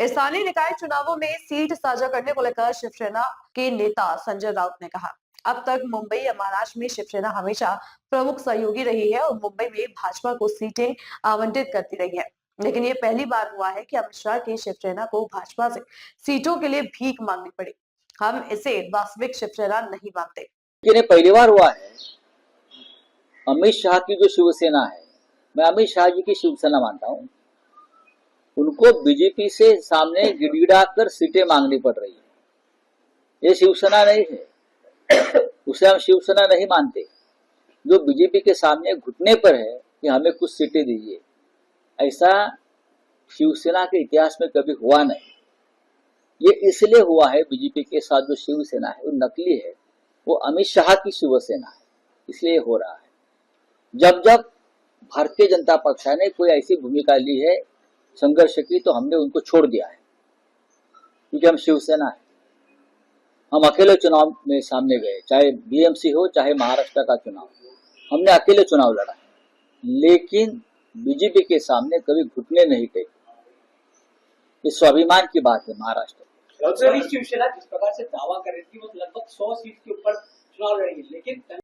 स्थानीय निकाय चुनावों में सीट साझा करने को लेकर शिवसेना के नेता संजय राउत ने कहा, अब तक मुंबई या महाराष्ट्र में शिवसेना हमेशा प्रमुख सहयोगी रही है और मुंबई में भाजपा को सीटें आवंटित करती रही है। लेकिन ये पहली बार हुआ है कि अमित शाह की शिवसेना को भाजपा से सीटों के लिए भीख मांगनी पड़ी। हम इसे वास्तविक शिवसेना नहीं मानते। ये पहली बार हुआ है। अमित शाह की जो शिवसेना है, मैं अमित शाह जी की शिवसेना मानता हूँ। उनको बीजेपी से सामने गिड़गिड़ा कर सीटें मांगनी पड़ रही है। ये शिवसेना नहीं है, उसे हम शिवसेना नहीं मानते। जो बीजेपी के सामने घुटने पर है कि हमें कुछ सीटें दीजिए, ऐसा शिवसेना के इतिहास में कभी हुआ नहीं। ये इसलिए हुआ है, बीजेपी के साथ जो शिवसेना है वो नकली है, वो अमित शाह की शिवसेना है, इसलिए हो रहा है। जब जब भारतीय जनता पक्ष ने कोई ऐसी भूमिका ली है संघर्ष की, तो हमने उनको छोड़ दिया है, क्योंकि हम शिवसेना है। हम अकेले चुनाव में सामने गए, चाहे बीएमसी हो चाहे महाराष्ट्र का चुनाव, हमने अकेले चुनाव लड़ा है, लेकिन बीजेपी के सामने कभी घुटने नहीं टेके। ये स्वाभिमान की बात है। महाराष्ट्र शिवसेना जिस प्रकार से दावा कर रही थी वो लगभग 100 सीट के ऊपर चुनाव लड़ेगी, लेकिन